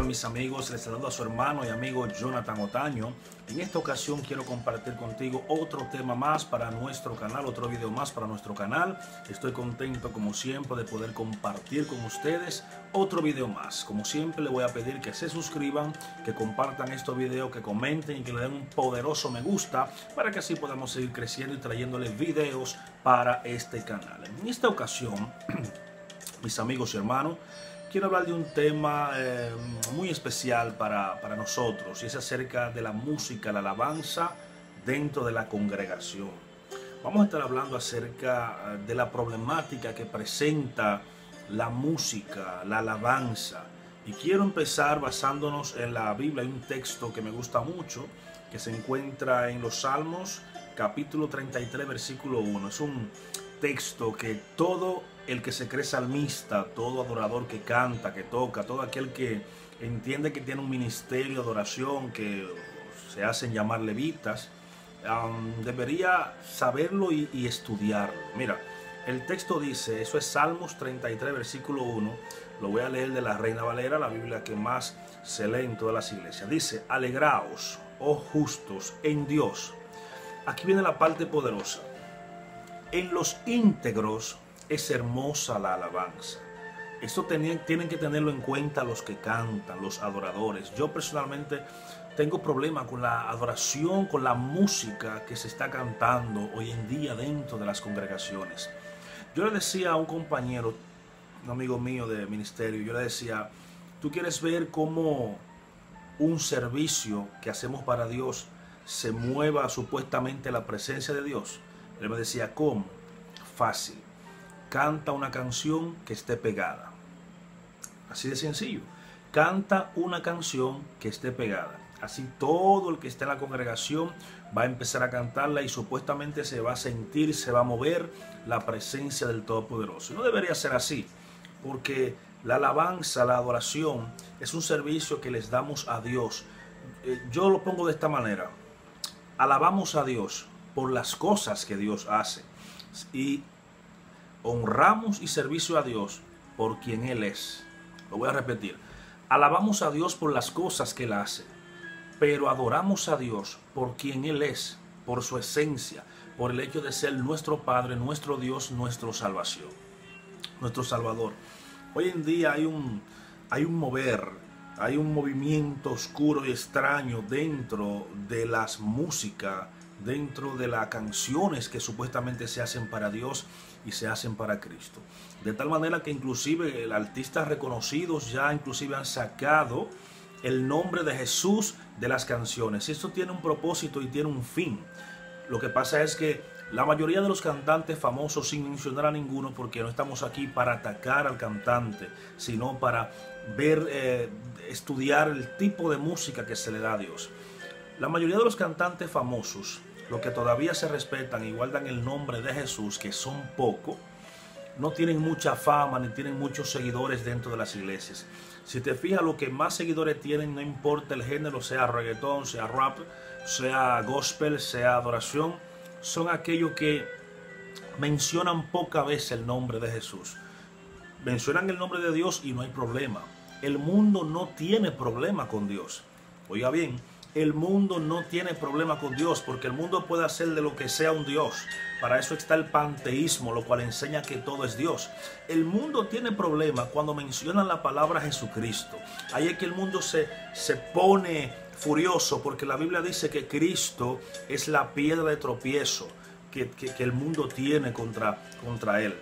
mis amigos? Les saludo a su hermano y amigo Jonathan Otaño. En esta ocasión quiero compartir contigo otro tema más para nuestro canal, otro video más para nuestro canal. Estoy contento como siempre de poder compartir con ustedes otro video más. Como siempre les voy a pedir que se suscriban, que compartan este video, que comenten y que le den un poderoso me gusta para que así podamos seguir creciendo y trayéndoles videos para este canal. En esta ocasión, mis amigos y hermanos, quiero hablar de un tema muy especial para nosotros, y es acerca de la música, la alabanza dentro de la congregación. Vamos a estar hablando acerca de la problemática que presenta la música, la alabanza. Y quiero empezar basándonos en la Biblia. Hay un texto que me gusta mucho, que se encuentra en los Salmos, capítulo 33, versículo 1. Es un texto que todo el que se cree salmista, todo adorador que canta, que toca, todo aquel que entiende que tiene un ministerio de adoración, que se hacen llamar levitas, debería saberlo y estudiarlo. Mira, el texto dice, eso es Salmos 33, versículo 1, lo voy a leer de la Reina Valera, la Biblia que más se lee en todas las iglesias. Dice, alegraos, oh justos, en Dios. Aquí viene la parte poderosa. En los íntegros es hermosa la alabanza. Esto tienen que tenerlo en cuenta los que cantan, los adoradores. Yo personalmente tengo problemas con la adoración, con la música que se está cantando hoy en día dentro de las congregaciones. Yo le decía a un compañero, un amigo mío de ministerio, yo le decía, ¿tú quieres ver cómo un servicio que hacemos para Dios se mueva supuestamente la presencia de Dios? Él me decía, ¿cómo? Fácil. Canta una canción que esté pegada. Así de sencillo. Canta una canción que esté pegada. Así todo el que esté en la congregación va a empezar a cantarla y supuestamente se va a sentir, se va a mover la presencia del Todopoderoso. No debería ser así, porque la alabanza, la adoración es un servicio que les damos a Dios. Yo lo pongo de esta manera. Alabamos a Dios por las cosas que Dios hace y honramos y servicio a Dios por quien Él es. Lo voy a repetir. Alabamos a Dios por las cosas que Él hace, pero adoramos a Dios por quien Él es, por su esencia, por el hecho de ser nuestro Padre, nuestro Dios, nuestra salvación, nuestro Salvador. Hoy en día hay un mover, hay un movimiento oscuro y extraño dentro de las músicas, dentro de las canciones que supuestamente se hacen para Dios y se hacen para Cristo. De tal manera que inclusive artistas reconocidos ya inclusive han sacado el nombre de Jesús de las canciones. Esto tiene un propósito y tiene un fin. Lo que pasa es que la mayoría de los cantantes famosos, sin mencionar a ninguno, porque no estamos aquí para atacar al cantante, sino para ver, estudiar el tipo de música que se le da a Dios. La mayoría de los cantantes famosos, los que todavía se respetan y guardan el nombre de Jesús, que son pocos, no tienen mucha fama ni tienen muchos seguidores dentro de las iglesias. Si te fijas, lo que más seguidores tienen, no importa el género, sea reggaetón, sea rap, sea gospel, sea adoración, son aquellos que mencionan poca vez el nombre de Jesús. Mencionan el nombre de Dios y no hay problema. El mundo no tiene problema con Dios. Oiga bien, el mundo no tiene problema con Dios, porque el mundo puede hacer de lo que sea un Dios. Para eso está el panteísmo, lo cual enseña que todo es Dios. El mundo tiene problema cuando mencionan la palabra Jesucristo. Ahí es que el mundo se pone furioso, porque la Biblia dice que Cristo es la piedra de tropiezo que el mundo tiene contra él.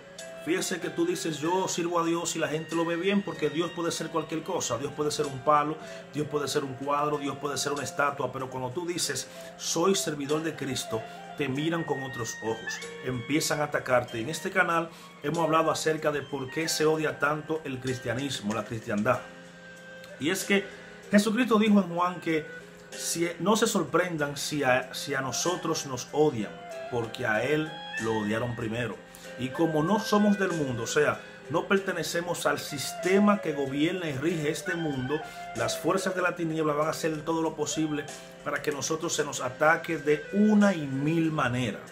Fíjese que tú dices, yo sirvo a Dios y la gente lo ve bien, porque Dios puede ser cualquier cosa. Dios puede ser un palo, Dios puede ser un cuadro, Dios puede ser una estatua. Pero cuando tú dices, soy servidor de Cristo, te miran con otros ojos, empiezan a atacarte. En este canal hemos hablado acerca de por qué se odia tanto el cristianismo, la cristiandad. Y es que Jesucristo dijo en Juan que no se sorprendan si a nosotros nos odian, porque a Él lo odiaron primero. Y como no somos del mundo, o sea, no pertenecemos al sistema que gobierna y rige este mundo, las fuerzas de la tiniebla van a hacer todo lo posible para que nosotros se nos ataque de una y mil maneras.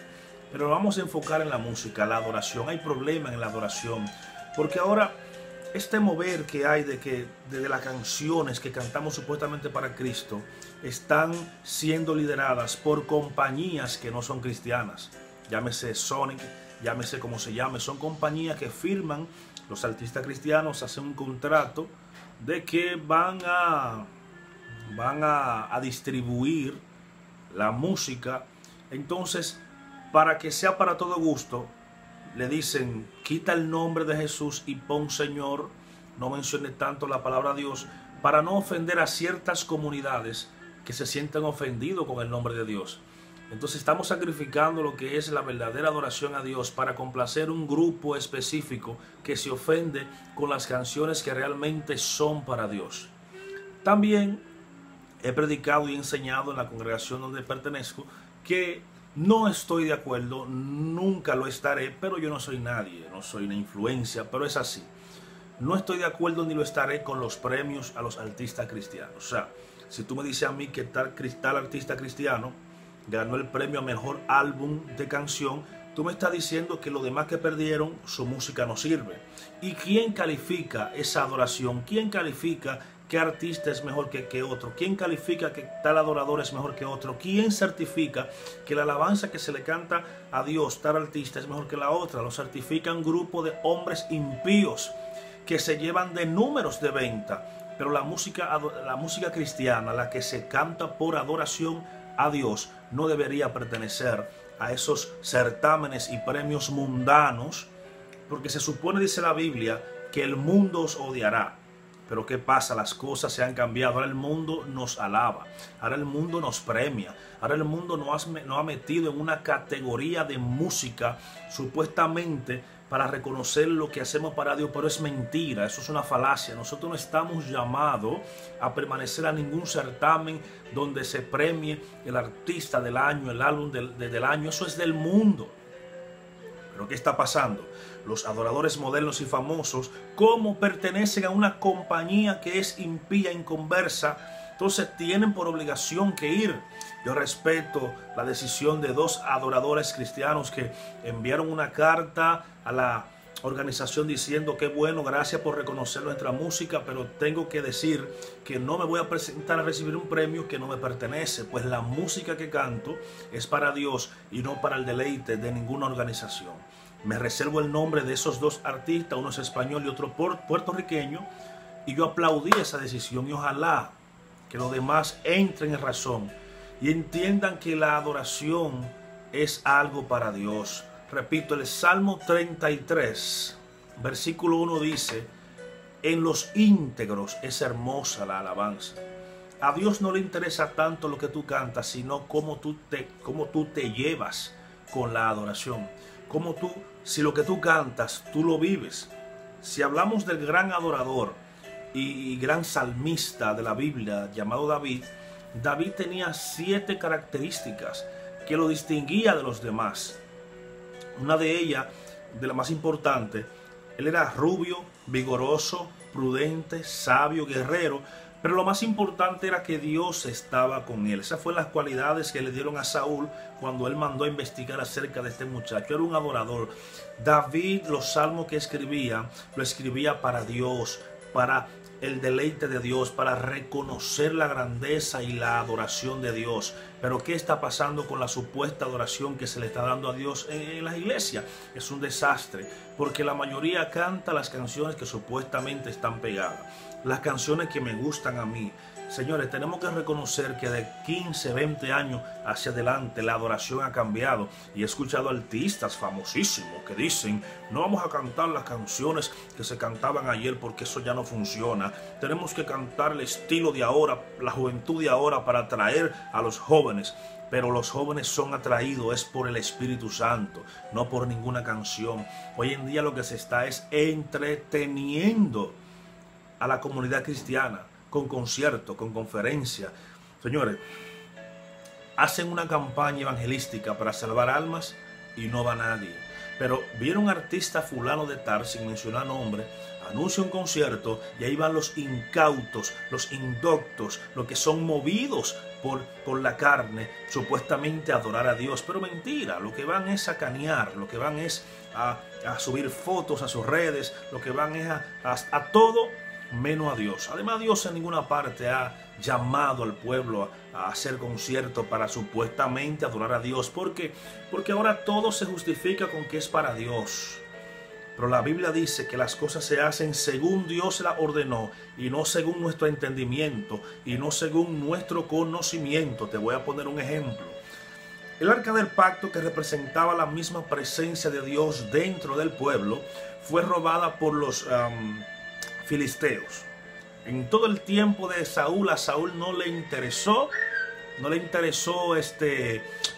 Pero vamos a enfocar en la música, la adoración. Hay problemas en la adoración, porque ahora este mover que hay de que desde las canciones que cantamos supuestamente para Cristo están siendo lideradas por compañías que no son cristianas, llámese Sonic, llámese como se llame, son compañías que firman, los artistas cristianos hacen un contrato de que van a distribuir la música. Entonces, para que sea para todo gusto, le dicen, quita el nombre de Jesús y pon Señor, no mencione tanto la palabra Dios, para no ofender a ciertas comunidades que se sienten ofendidos con el nombre de Dios. Entonces estamos sacrificando lo que es la verdadera adoración a Dios para complacer un grupo específico que se ofende con las canciones que realmente son para Dios. También he predicado y enseñado en la congregación donde pertenezco que no estoy de acuerdo, nunca lo estaré, pero yo no soy nadie, no soy una influencia, pero es así. No estoy de acuerdo ni lo estaré con los premios a los artistas cristianos. O sea, si tú me dices a mí que tal artista cristiano ganó el premio a mejor álbum de canción, tú me estás diciendo que los demás que perdieron, su música no sirve. ¿Y quién califica esa adoración? ¿Quién califica qué artista es mejor que otro? ¿Quién califica que tal adorador es mejor que otro? ¿Quién certifica que la alabanza que se le canta a Dios, tal artista, es mejor que la otra? Lo certifica un grupo de hombres impíos que se llevan de números de venta. Pero la música cristiana, la que se canta por adoración a Dios, no debería pertenecer a esos certámenes y premios mundanos, porque se supone, dice la Biblia, que el mundo os odiará. Pero ¿qué pasa? Las cosas se han cambiado. Ahora el mundo nos alaba. Ahora el mundo nos premia. Ahora el mundo nos ha metido en una categoría de música supuestamente para reconocer lo que hacemos para Dios, pero es mentira, eso es una falacia. Nosotros no estamos llamados a permanecer a ningún certamen donde se premie el artista del año, el álbum del año. Eso es del mundo. Pero ¿qué está pasando? Los adoradores modernos y famosos, como pertenecen a una compañía que es impía, inconversa, entonces tienen por obligación que ir. Yo respeto la decisión de dos adoradores cristianos que enviaron una carta a la organización diciendo que bueno, gracias por reconocer nuestra música, pero tengo que decir que no me voy a presentar a recibir un premio que no me pertenece, pues la música que canto es para Dios y no para el deleite de ninguna organización. Me reservo el nombre de esos dos artistas, uno es español y otro puertorriqueño, y yo aplaudí esa decisión y ojalá que los demás entren en razón y entiendan que la adoración es algo para Dios. Repito, el Salmo 33, versículo 1 dice, en los íntegros es hermosa la alabanza. A Dios no le interesa tanto lo que tú cantas, sino cómo tú te llevas con la adoración. Si lo que tú cantas, tú lo vives. Si hablamos del gran adorador y gran salmista de la Biblia llamado David, David tenía 7 características que lo distinguía de los demás. Una de ellas, de la más importante, él era rubio, vigoroso, prudente, sabio, guerrero, pero lo más importante era que Dios estaba con él. Esas fueron las cualidades que le dieron a Saúl cuando él mandó a investigar acerca de este muchacho. Era un adorador. David, los salmos que escribía, lo escribía para Dios, para el deleite de Dios, para reconocer la grandeza y la adoración de Dios. Pero ¿qué está pasando con la supuesta adoración que se le está dando a Dios en las iglesias? Es un desastre, porque la mayoría canta las canciones que supuestamente están pegadas, las canciones que me gustan a mí. Señores, tenemos que reconocer que de 15, 20 años hacia adelante la adoración ha cambiado. Y he escuchado artistas famosísimos que dicen, no vamos a cantar las canciones que se cantaban ayer porque eso ya no funciona. Tenemos que cantar el estilo de ahora, la juventud de ahora, para atraer a los jóvenes. Pero los jóvenes son atraídos es por el Espíritu Santo, no por ninguna canción. Hoy en día lo que se está es entreteniendo a la comunidad cristiana, con conciertos, con conferencias. Señores, hacen una campaña evangelística para salvar almas y no va nadie. Pero vieron artista fulano de tal, sin mencionar nombre, anuncia un concierto y ahí van los incautos, los indoctos, los que son movidos por la carne, supuestamente a adorar a Dios, pero mentira, lo que van es a canear, lo que van es a subir fotos a sus redes, lo que van es a todo menos a Dios. Además, Dios en ninguna parte ha llamado al pueblo a hacer conciertos para supuestamente adorar a Dios, porque ahora todo se justifica con que es para Dios. Pero la Biblia dice que las cosas se hacen según Dios las ordenó y no según nuestro entendimiento y no según nuestro conocimiento. Te voy a poner un ejemplo. El arca del pacto, que representaba la misma presencia de Dios dentro del pueblo, fue robada por los filisteos. En todo el tiempo de Saúl, a Saúl no le interesó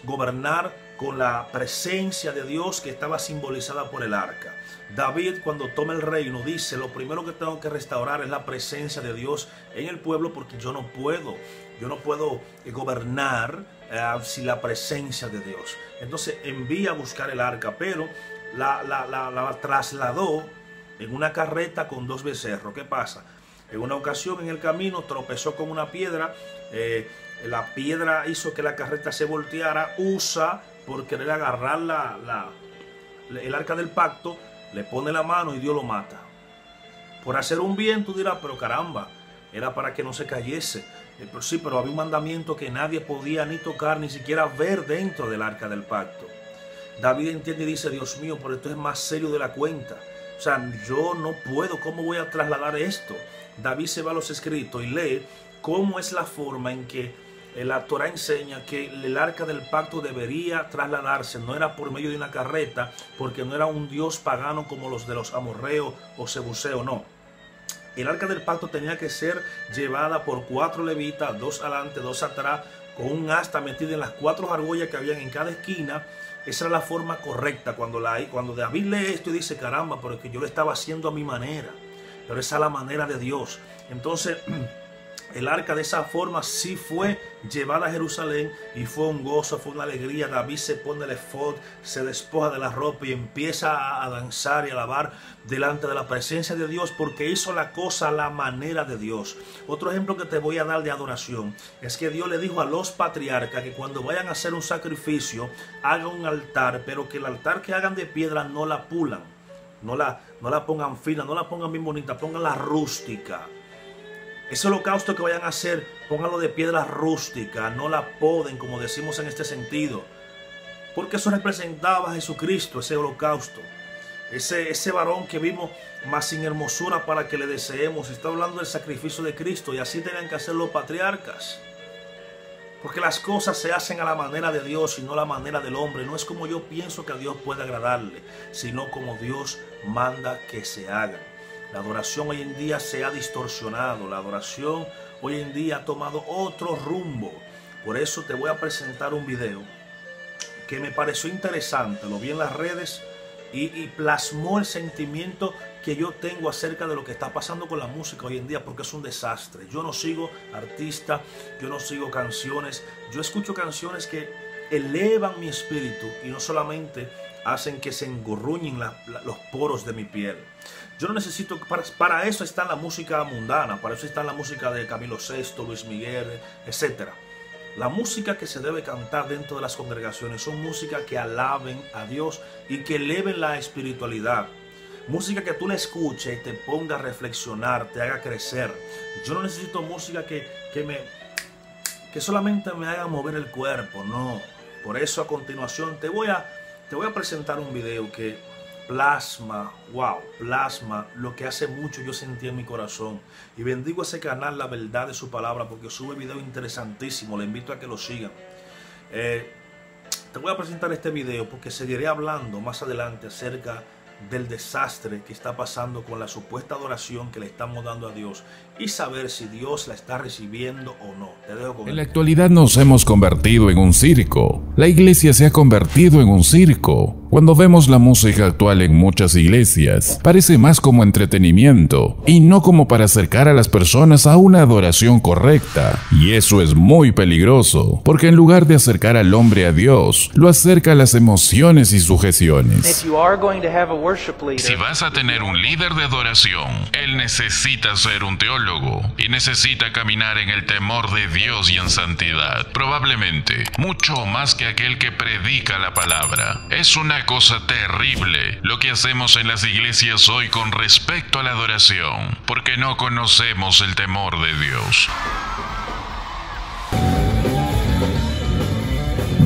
gobernar con la presencia de Dios que estaba simbolizada por el arca. David, cuando toma el reino, dice: lo primero que tengo que restaurar es la presencia de Dios en el pueblo, porque yo no puedo gobernar sin la presencia de Dios. Entonces envía a buscar el arca, pero la trasladó en una carreta con 2 becerros. ¿Qué pasa? En una ocasión en el camino tropezó con una piedra, la piedra hizo que la carreta se volteara, Usa, por querer agarrar el arca del pacto, le pone la mano y Dios lo mata. Por hacer un bien, tú dirás, pero caramba, era para que no se cayese. Pero sí, pero había un mandamiento que nadie podía ni tocar, ni siquiera ver dentro del arca del pacto. David entiende y dice: Dios mío, pero esto es más serio de la cuenta. O sea, yo no puedo, ¿cómo voy a trasladar esto? David se va a los escritos y lee cómo es la forma en que la Torah enseña que el arca del pacto debería trasladarse. No era por medio de una carreta, porque no era un dios pagano como los de los amorreos o jebuseos, no. El arca del pacto tenía que ser llevada por 4 levitas, 2 adelante, 2 atrás, con un asta metida en las 4 argollas que habían en cada esquina. Esa era la forma correcta. Cuando David lee esto y dice: caramba, pero es que yo lo estaba haciendo a mi manera, pero esa es la manera de Dios. Entonces el arca de esa forma sí fue llevada a Jerusalén y fue un gozo, fue una alegría. David se pone el efod, se despoja de la ropa y empieza a danzar y a alabar delante de la presencia de Dios, porque hizo la cosa a la manera de Dios. Otro ejemplo que te voy a dar de adoración es que Dios le dijo a los patriarcas que cuando vayan a hacer un sacrificio hagan un altar, pero que el altar que hagan de piedra no la pulan, no la pongan fina, no la pongan bien bonita, pónganla rústica. Ese holocausto que vayan a hacer, pónganlo de piedra rústica, no la poden, como decimos en este sentido, porque eso representaba a Jesucristo, ese holocausto, ese varón que vimos, más sin hermosura para que le deseemos. Está hablando del sacrificio de Cristo, y así tenían que hacer los patriarcas, porque las cosas se hacen a la manera de Dios y no a la manera del hombre. No es como yo pienso que a Dios puede agradarle, sino como Dios manda que se hagan. La adoración hoy en día se ha distorsionado. La adoración hoy en día ha tomado otro rumbo. Por eso te voy a presentar un video que me pareció interesante. Lo vi en las redes y plasmó el sentimiento que yo tengo acerca de lo que está pasando con la música hoy en día, porque es un desastre. Yo no sigo artistas, yo no sigo canciones. Yo escucho canciones que elevan mi espíritu y no solamente hacen que se engorruñen los poros de mi piel. Yo no necesito, para eso está la música mundana, para eso está la música de Camilo VI, Luis Miguel, etc. La música que se debe cantar dentro de las congregaciones son música que alaben a Dios y que eleven la espiritualidad. Música que tú la escuches y te ponga a reflexionar, te haga crecer. Yo no necesito música que solamente me haga mover el cuerpo, no. Por eso a continuación te voy a presentar un video que plasma lo que hace mucho yo sentí en mi corazón. Y bendigo a ese canal, La Verdad de su Palabra, porque sube videos interesantísimos. Le invito a que lo sigan. Te voy a presentar este video porque seguiré hablando más adelante acerca del desastre que está pasando con la supuesta adoración que le estamos dando a Dios y saber si Dios la está recibiendo o no. Te dejo con En la actualidad nos hemos convertido en un circo. La iglesia se ha convertido en un circo. Cuando vemos la música actual en muchas iglesias, parece más como entretenimiento y no como para acercar a las personas a una adoración correcta. Y eso es muy peligroso, porque en lugar de acercar al hombre a Dios, lo acerca a las emociones y sujeciones. Si vas a tener un líder de adoración, él necesita ser un teólogo y necesita caminar en el temor de Dios y en santidad, probablemente mucho más que aquel que predica la palabra. Es una cosa terrible lo que hacemos en las iglesias hoy con respecto a la adoración, porque no conocemos el temor de Dios.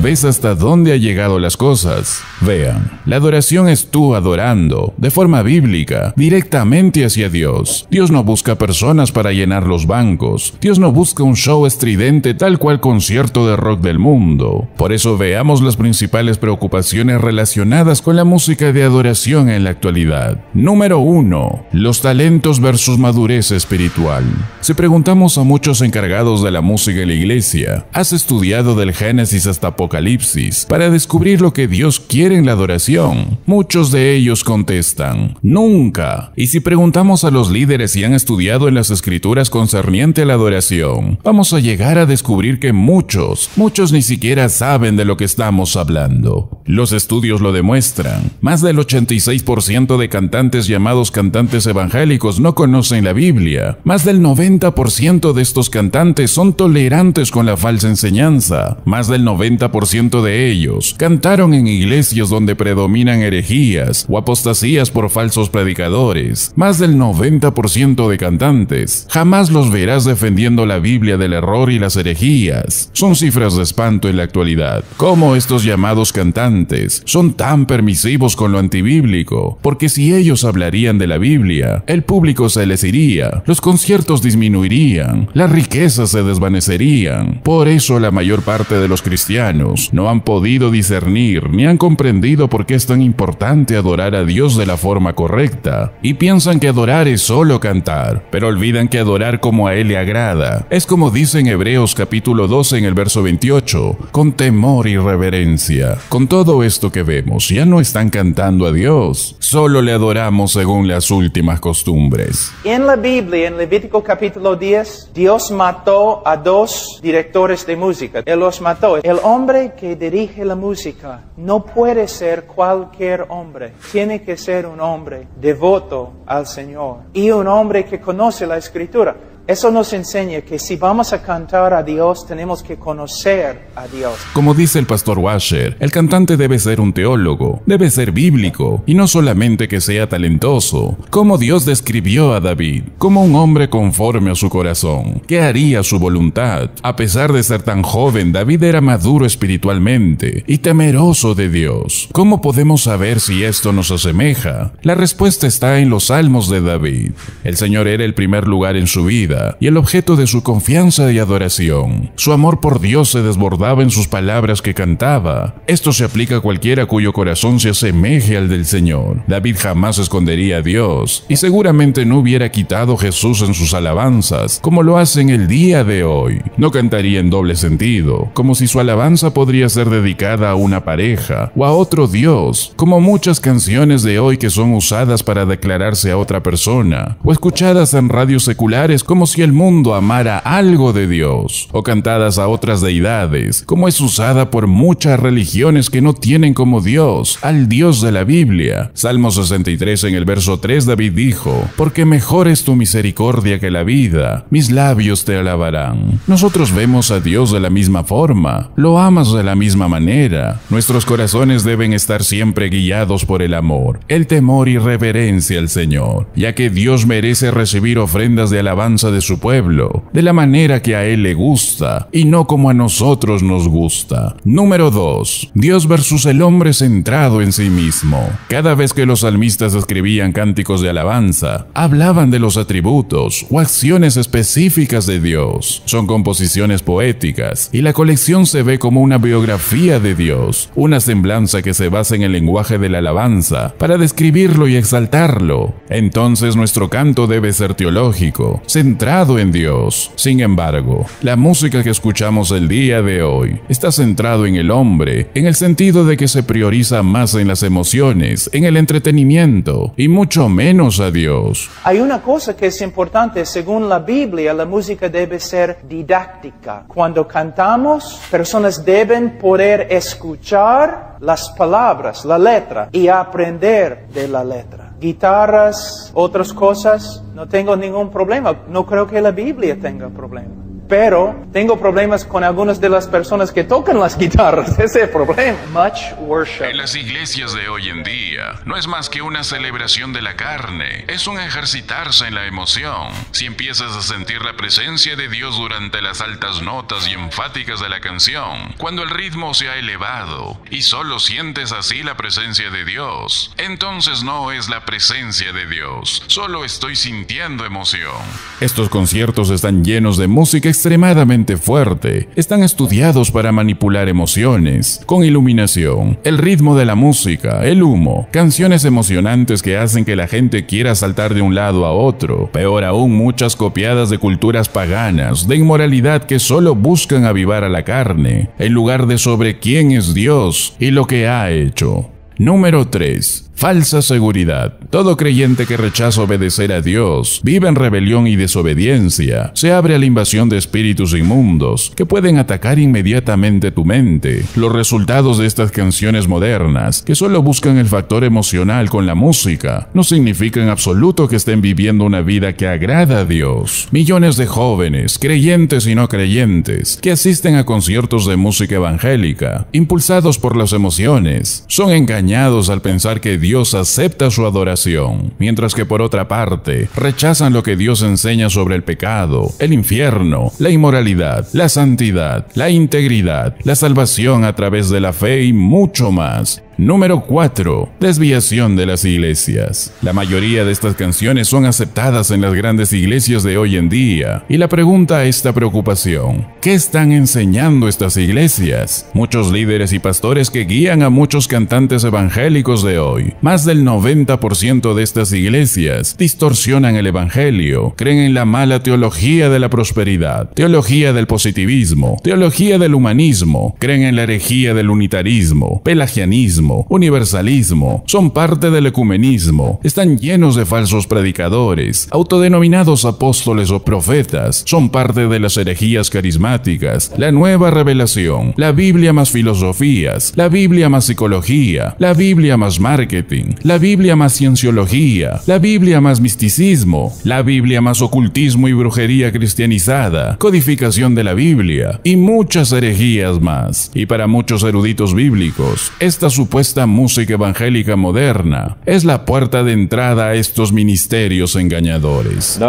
¿Ves hasta dónde ha llegado las cosas? Vean, la adoración es tú adorando, de forma bíblica, directamente hacia Dios. Dios no busca personas para llenar los bancos. Dios no busca un show estridente tal cual concierto de rock del mundo. Por eso veamos las principales preocupaciones relacionadas con la música de adoración en la actualidad. Número 1. Los talentos versus madurez espiritual. Si preguntamos a muchos encargados de la música en la iglesia, ¿has estudiado del Génesis hasta Apocalipsis para descubrir lo que Dios quiere en la adoración? Muchos de ellos contestan, nunca. Y si preguntamos a los líderes si han estudiado en las escrituras concerniente a la adoración, vamos a llegar a descubrir que muchos ni siquiera saben de lo que estamos hablando. Los estudios lo demuestran. Más del 86% de cantantes llamados cantantes evangélicos no conocen la Biblia. Más del 90% de estos cantantes son tolerantes con la falsa enseñanza. Más del 90% de ellos cantaron en iglesias donde predominan herejías o apostasías por falsos predicadores. Más del 90% de cantantes jamás los verás defendiendo la Biblia del error y las herejías. Son cifras de espanto en la actualidad. ¿Cómo estos llamados cantantes son tan permisivos con lo antibíblico? Porque si ellos hablarían de la Biblia, el público se les iría, los conciertos disminuirían, las riquezas se desvanecerían. Por eso la mayor parte de los cristianos no han podido discernir ni han comprendido por qué es tan importante adorar a Dios de la forma correcta, y piensan que adorar es solo cantar, pero olvidan que adorar como a Él le agrada es como dice en Hebreos capítulo 12 en el verso 28, con temor y reverencia. Con todo esto que vemos, ya no están cantando a Dios, solo le adoramos según las últimas costumbres. En la Biblia, en Levítico capítulo 10, Dios mató a 2 directores de música. Él los mató. El hombre que dirige la música no puede ser cualquier hombre. Tiene que ser un hombre devoto al Señor y un hombre que conoce la Escritura. Eso nos enseña que si vamos a cantar a Dios, tenemos que conocer a Dios. Como dice el pastor Washer, el cantante debe ser un teólogo, debe ser bíblico, y no solamente que sea talentoso, como Dios describió a David, como un hombre conforme a su corazón, que haría su voluntad. A pesar de ser tan joven, David era maduro espiritualmente y temeroso de Dios. ¿Cómo podemos saber si esto nos asemeja? La respuesta está en los salmos de David. El Señor era el primer lugar en su vida y el objeto de su confianza y adoración. Su amor por Dios se desbordaba en sus palabras que cantaba. Esto se aplica a cualquiera cuyo corazón se asemeje al del Señor. David jamás escondería a Dios y seguramente no hubiera quitado Jesús en sus alabanzas, como lo hace en el día de hoy. No cantaría en doble sentido, como si su alabanza podría ser dedicada a una pareja o a otro Dios, como muchas canciones de hoy que son usadas para declararse a otra persona, o escuchadas en radios seculares como si el mundo amara algo de Dios, o cantadas a otras deidades, como es usada por muchas religiones que no tienen como Dios al Dios de la Biblia. Salmo 63 en el verso 3 David dijo, porque mejor es tu misericordia que la vida, mis labios te alabarán. Nosotros vemos a Dios de la misma forma, lo amas de la misma manera. Nuestros corazones deben estar siempre guiados por el amor, el temor y reverencia al Señor, ya que Dios merece recibir ofrendas de alabanza de su pueblo, de la manera que a Él le gusta y no como a nosotros nos gusta. Número 2. Dios versus el hombre centrado en sí mismo. Cada vez que los salmistas escribían cánticos de alabanza, hablaban de los atributos o acciones específicas de Dios. Son composiciones poéticas y la colección se ve como una biografía de Dios, una semblanza que se basa en el lenguaje de la alabanza para describirlo y exaltarlo. Entonces nuestro canto debe ser teológico, centrado centrado en Dios. Sin embargo, la música que escuchamos el día de hoy está centrado en el hombre, en el sentido de que se prioriza más en las emociones, en el entretenimiento, y mucho menos a Dios. Hay una cosa que es importante, según la Biblia, la música debe ser didáctica. Cuando cantamos, personas deben poder escuchar las palabras, la letra, y aprender de la letra. Guitarras, otras cosas, no tengo ningún problema. No creo que la Biblia tenga problema. Pero tengo problemas con algunas de las personas que tocan las guitarras. Ese es el problema. Much worship. En las iglesias de hoy en día, no es más que una celebración de la carne. Es un ejercitarse en la emoción. Si empiezas a sentir la presencia de Dios durante las altas notas y enfáticas de la canción, cuando el ritmo se ha elevado y solo sientes así la presencia de Dios, entonces no es la presencia de Dios. Solo estoy sintiendo emoción. Estos conciertos están llenos de música extremadamente fuerte, están estudiados para manipular emociones, con iluminación, el ritmo de la música, el humo, canciones emocionantes que hacen que la gente quiera saltar de un lado a otro, peor aún muchas copiadas de culturas paganas, de inmoralidad que solo buscan avivar a la carne, en lugar de sobre quién es Dios y lo que ha hecho. Número 3. Falsa seguridad. Todo creyente que rechaza obedecer a Dios vive en rebelión y desobediencia. Se abre a la invasión de espíritus inmundos que pueden atacar inmediatamente tu mente. Los resultados de estas canciones modernas, que solo buscan el factor emocional con la música, no significa en absoluto que estén viviendo una vida que agrada a Dios. Millones de jóvenes, creyentes y no creyentes, que asisten a conciertos de música evangélica, impulsados por las emociones, son engañados al pensar que Dios acepta su adoración, mientras que por otra parte, rechazan lo que Dios enseña sobre el pecado, el infierno, la inmoralidad, la santidad, la integridad, la salvación a través de la fe y mucho más. Número 4. Desviación de las iglesias. La mayoría de estas canciones son aceptadas en las grandes iglesias de hoy en día, y la pregunta a esta preocupación: ¿qué están enseñando estas iglesias? Muchos líderes y pastores que guían a muchos cantantes evangélicos de hoy, más del 90% de estas iglesias distorsionan el evangelio, creen en la mala teología de la prosperidad, teología del positivismo, teología del humanismo, creen en la herejía del unitarismo, pelagianismo, universalismo, son parte del ecumenismo, están llenos de falsos predicadores, autodenominados apóstoles o profetas, son parte de las herejías carismáticas, la nueva revelación, la Biblia más filosofías, la Biblia más psicología, la Biblia más marketing, la Biblia más cienciología, la Biblia más misticismo, la Biblia más ocultismo y brujería cristianizada, codificación de la Biblia y muchas herejías más. Y para muchos eruditos bíblicos, esta supuesta música evangélica moderna es la puerta de entrada a estos ministerios engañadores.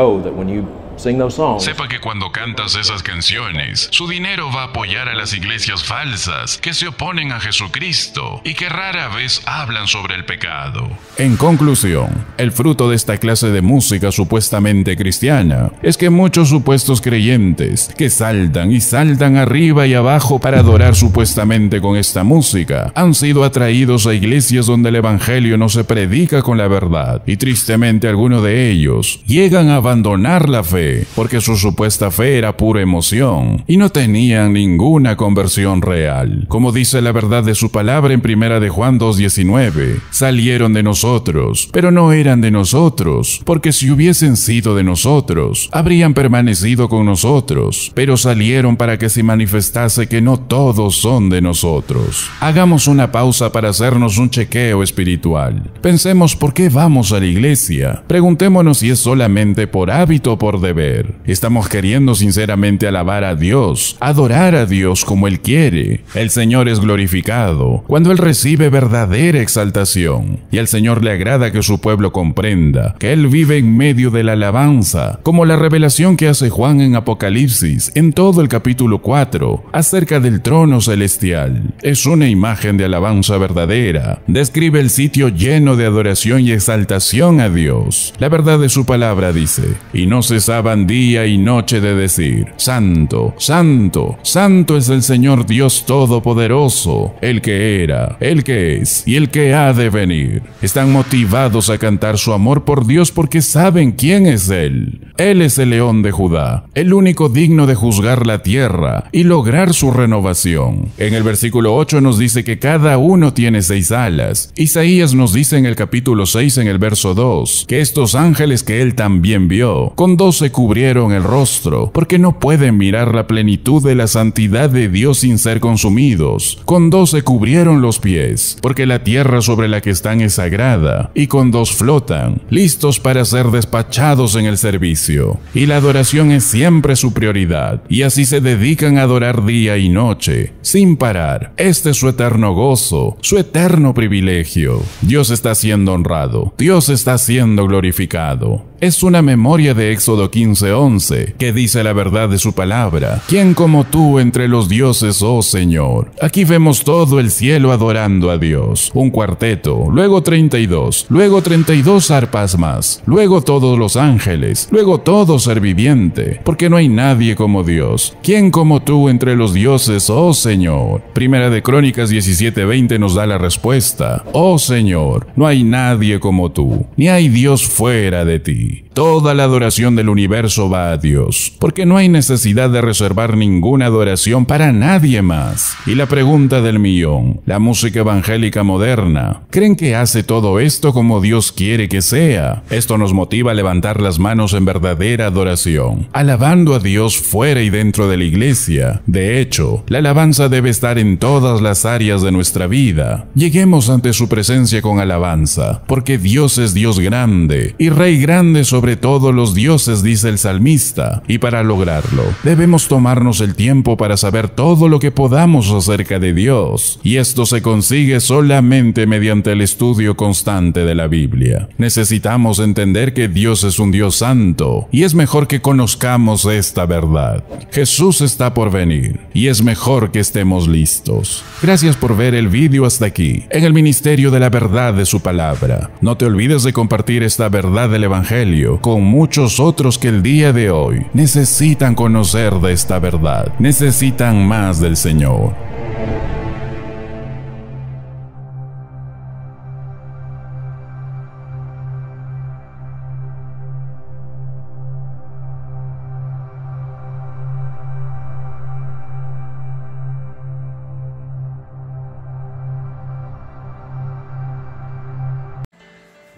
Sepa que cuando cantas esas canciones, su dinero va a apoyar a las iglesias falsas que se oponen a Jesucristo y que rara vez hablan sobre el pecado. En conclusión, el fruto de esta clase de música supuestamente cristiana es que muchos supuestos creyentes que saltan y saltan arriba y abajo para adorar supuestamente con esta música han sido atraídos a iglesias donde el evangelio no se predica con la verdad, y tristemente algunos de ellos llegan a abandonar la fe porque su supuesta fe era pura emoción y no tenían ninguna conversión real. Como dice la verdad de su palabra en 1 de Juan 2:19, salieron de nosotros, pero no eran de nosotros, porque si hubiesen sido de nosotros, habrían permanecido con nosotros, pero salieron para que se manifestase que no todos son de nosotros. Hagamos una pausa para hacernos un chequeo espiritual. Pensemos por qué vamos a la iglesia. Preguntémonos si es solamente por hábito o por deber. Estamos queriendo sinceramente alabar a Dios, adorar a Dios como Él quiere. El Señor es glorificado cuando Él recibe verdadera exaltación, y al Señor le agrada que su pueblo comprenda que Él vive en medio de la alabanza, como la revelación que hace Juan en Apocalipsis, en todo el capítulo 4, acerca del trono celestial. Es una imagen de alabanza verdadera. Describe el sitio lleno de adoración y exaltación a Dios. La verdad de su palabra dice: y no cesaba trataban día y noche de decir: Santo, Santo, Santo es el Señor Dios Todopoderoso, el que era, el que es y el que ha de venir. Están motivados a cantar su amor por Dios porque saben quién es Él. Él es el León de Judá, el único digno de juzgar la tierra y lograr su renovación. En el versículo 8 nos dice que cada uno tiene 6 alas. Isaías nos dice en el capítulo 6, en el verso 2, que estos ángeles que él también vio, con 2 se cubrieron el rostro, porque no pueden mirar la plenitud de la santidad de Dios sin ser consumidos. Con 2 se cubrieron los pies, porque la tierra sobre la que están es sagrada, y con 2 flotan, listos para ser despachados en el servicio. Y la adoración es siempre su prioridad, y así se dedican a adorar día y noche, sin parar. Este es su eterno gozo, su eterno privilegio. Dios está siendo honrado, Dios está siendo glorificado. Es una memoria de Éxodo 15:11, que dice la verdad de su palabra: ¿Quién como tú entre los dioses, oh Señor? Aquí vemos todo el cielo adorando a Dios. Un cuarteto, luego 32, luego 32 arpas más, luego todos los ángeles, luego todo ser viviente, porque no hay nadie como Dios. ¿Quién como tú entre los dioses, oh Señor? Primera de Crónicas 17:20 nos da la respuesta: Oh Señor, no hay nadie como tú, ni hay Dios fuera de ti. Toda la adoración del universo va a Dios, porque no hay necesidad de reservar ninguna adoración para nadie más. Y la pregunta del millón: la música evangélica moderna, ¿creen que hace todo esto como Dios quiere que sea? Esto nos motiva a levantar las manos en verdadera adoración, alabando a Dios fuera y dentro de la iglesia. De hecho, la alabanza debe estar en todas las áreas de nuestra vida. Lleguemos ante su presencia con alabanza, porque Dios es Dios grande y Rey grande sobre todos los dioses, dice el salmista, y para lograrlo debemos tomarnos el tiempo para saber todo lo que podamos acerca de Dios, y esto se consigue solamente mediante el estudio constante de la Biblia. Necesitamos entender que Dios es un Dios santo, y es mejor que conozcamos esta verdad. Jesús está por venir, y es mejor que estemos listos. Gracias por ver el vídeo hasta aquí, en el ministerio de la verdad de su palabra. No te olvides de compartir esta verdad del Evangelio con muchos otros que el día de hoy necesitan conocer de esta verdad, necesitan más del Señor.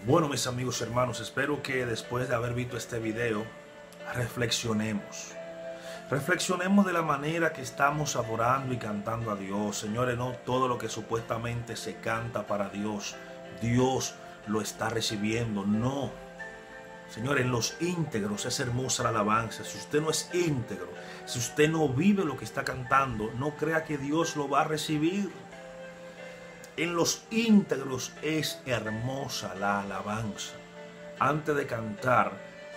Bueno, mis amigos y hermanos, espero que después de haber visto este video, reflexionemos. Reflexionemos de la manera que estamos adorando y cantando a Dios. Señores, no todo lo que supuestamente se canta para Dios, Dios lo está recibiendo. No. Señores, en los íntegros es hermosa la alabanza. Si usted no es íntegro, si usted no vive lo que está cantando, no crea que Dios lo va a recibir. En los íntegros es hermosa la alabanza. Antes de cantar,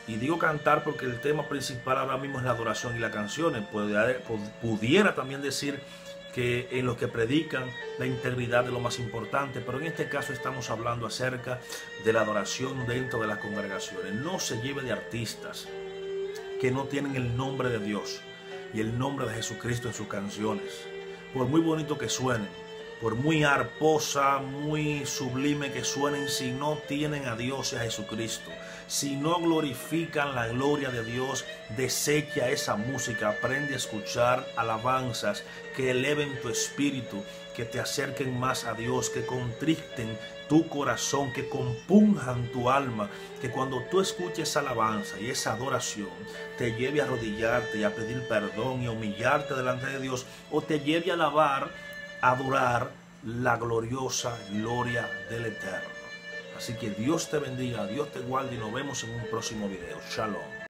y digo cantar porque el tema principal ahora mismo es la adoración y las canciones, pudiera también decir que en los que predican la integridad es lo más importante, pero en este caso estamos hablando acerca de la adoración dentro de las congregaciones. No se lleve de artistas que no tienen el nombre de Dios y el nombre de Jesucristo en sus canciones. Por muy bonito que suenen, por muy arposa, muy sublime que suenen, si no tienen a Dios y a Jesucristo, si no glorifican la gloria de Dios, desecha esa música, aprende a escuchar alabanzas que eleven tu espíritu, que te acerquen más a Dios, que contristen tu corazón, que compunjan tu alma, que cuando tú escuches esa alabanza y esa adoración, te lleve a arrodillarte y a pedir perdón y a humillarte delante de Dios, o te lleve a alabar, adorar la gloriosa gloria del Eterno. Así que Dios te bendiga, Dios te guarde y nos vemos en un próximo video. Shalom.